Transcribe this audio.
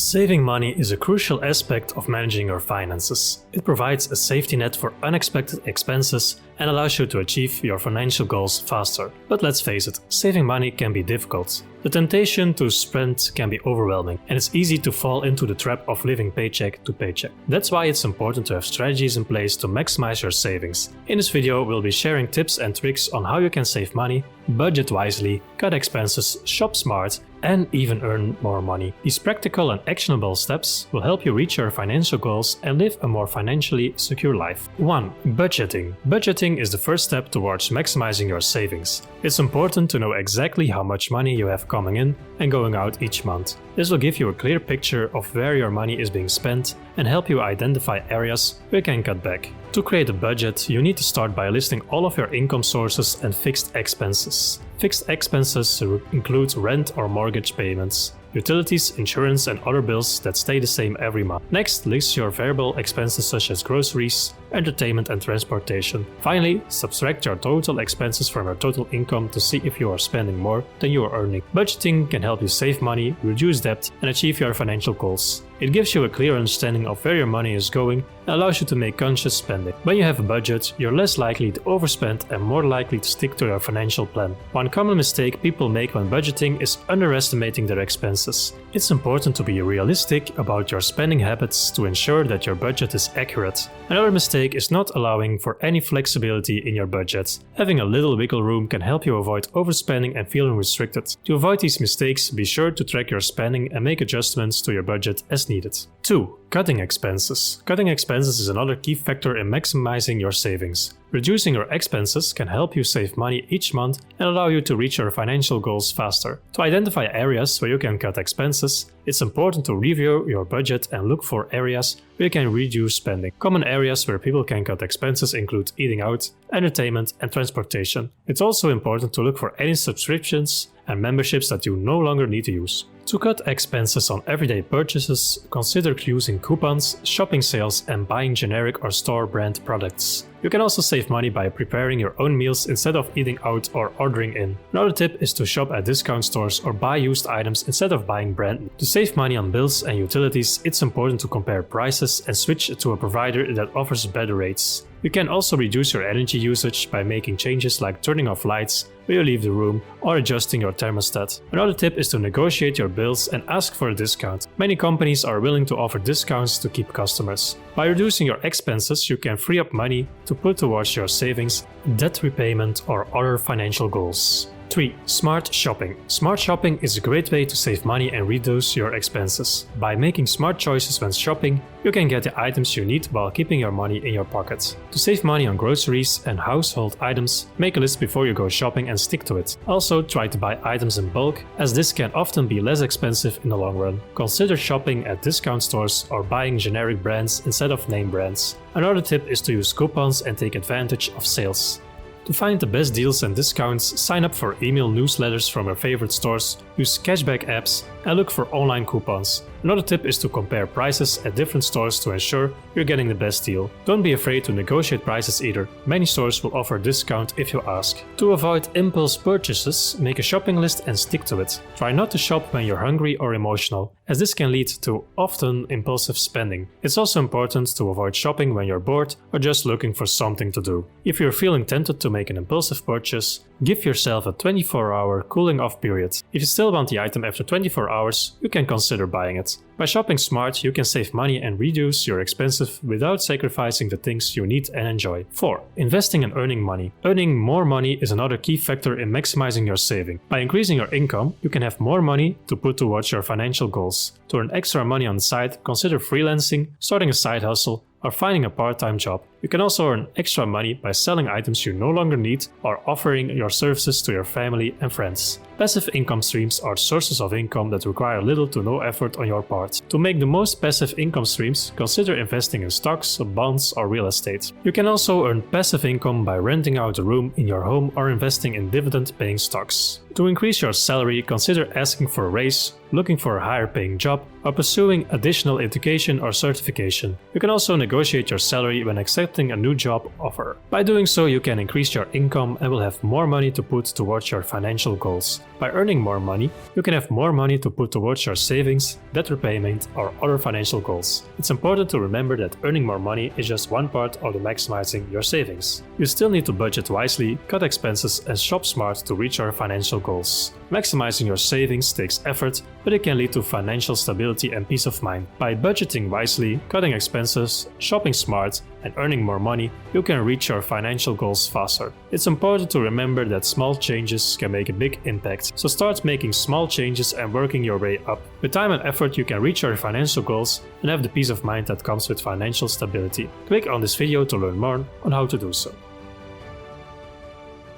Saving money is a crucial aspect of managing your finances. It provides a safety net for unexpected expenses and allows you to achieve your financial goals faster. But let's face it, saving money can be difficult. The temptation to spend can be overwhelming, and it's easy to fall into the trap of living paycheck to paycheck. That's why it's important to have strategies in place to maximize your savings. In this video, we'll be sharing tips and tricks on how you can save money, budget wisely, cut expenses, shop smart, and even earn more money. These practical and actionable steps will help you reach your financial goals and live a more financially secure life. 1. Budgeting. Budgeting is the first step towards maximizing your savings. It's important to know exactly how much money you have coming in and going out each month. This will give you a clear picture of where your money is being spent and help you identify areas where you can cut back. To create a budget, you need to start by listing all of your income sources and fixed expenses. Fixed expenses include rent or mortgage payments, utilities, insurance, and other bills that stay the same every month. Next, list your variable expenses such as groceries, entertainment, and transportation. Finally, subtract your total expenses from your total income to see if you are spending more than you are earning. Budgeting can help you save money, reduce debt, and achieve your financial goals. It gives you a clear understanding of where your money is going and allows you to make conscious spending. When you have a budget, you're less likely to overspend and more likely to stick to your financial plan. One common mistake people make when budgeting is underestimating their expenses. It's important to be realistic about your spending habits to ensure that your budget is accurate. Another mistake is not allowing for any flexibility in your budget. Having a little wiggle room can help you avoid overspending and feeling restricted. To avoid these mistakes, be sure to track your spending and make adjustments to your budget as needed. 2. Cutting expenses. Cutting expenses is another key factor in maximizing your savings. Reducing your expenses can help you save money each month and allow you to reach your financial goals faster. To identify areas where you can cut expenses, it's important to review your budget and look for areas where you can reduce spending. Common areas where people can cut expenses include eating out, entertainment, and transportation. It's also important to look for any subscriptions and memberships that you no longer need to use. To cut expenses on everyday purchases, consider using coupons, shopping sales, and buying generic or store brand products. You can also save money by preparing your own meals instead of eating out or ordering in. Another tip is to shop at discount stores or buy used items instead of buying brand new. To save money on bills and utilities, it's important to compare prices and switch to a provider that offers better rates. You can also reduce your energy usage by making changes like turning off lights when you leave the room or adjusting your thermostat. Another tip is to negotiate your bills and ask for a discount. Many companies are willing to offer discounts to keep customers. By reducing your expenses, you can free up money to put towards your savings, debt repayment, or other financial goals. 3. Smart shopping. Smart shopping is a great way to save money and reduce your expenses. By making smart choices when shopping, you can get the items you need while keeping your money in your pocket. To save money on groceries and household items, make a list before you go shopping and stick to it. Also, try to buy items in bulk, as this can often be less expensive in the long run. Consider shopping at discount stores or buying generic brands instead of name brands. Another tip is to use coupons and take advantage of sales. To find the best deals and discounts, sign up for email newsletters from your favorite stores, use cashback apps, and look for online coupons. Another tip is to compare prices at different stores to ensure you're getting the best deal. Don't be afraid to negotiate prices either. Many stores will offer a discount if you ask. To avoid impulse purchases, make a shopping list and stick to it. Try not to shop when you're hungry or emotional, as this can lead to often impulsive spending. It's also important to avoid shopping when you're bored or just looking for something to do. If you're feeling tempted to make an impulsive purchase, give yourself a 24-hour cooling off period. If you still want the item after 24 hours, you can consider buying it. By shopping smart, you can save money and reduce your expenses without sacrificing the things you need and enjoy. 4. Investing and earning money. Earning more money is another key factor in maximizing your saving. By increasing your income, you can have more money to put towards your financial goals. To earn extra money on the side, consider freelancing, starting a side hustle, or finding a part-time job. You can also earn extra money by selling items you no longer need or offering your services to your family and friends. Passive income streams are sources of income that require little to no effort on your part. To make the most passive income streams, consider investing in stocks, bonds, or real estate. You can also earn passive income by renting out a room in your home or investing in dividend-paying stocks. To increase your salary, consider asking for a raise, looking for a higher paying job, or pursuing additional education or certification. You can also negotiate your salary when accepting accepting a new job offer. By doing so, you can increase your income and will have more money to put towards your financial goals. By earning more money, you can have more money to put towards your savings, debt repayment, or other financial goals. It's important to remember that earning more money is just one part of the maximizing your savings. You still need to budget wisely, cut expenses, and shop smart to reach your financial goals. Maximizing your savings takes effort, but it can lead to financial stability and peace of mind. By budgeting wisely, cutting expenses, shopping smart, and earning more money, you can reach your financial goals faster. It's important to remember that small changes can make a big impact, so start making small changes and working your way up. With time and effort, you can reach your financial goals and have the peace of mind that comes with financial stability. Click on this video to learn more on how to do so.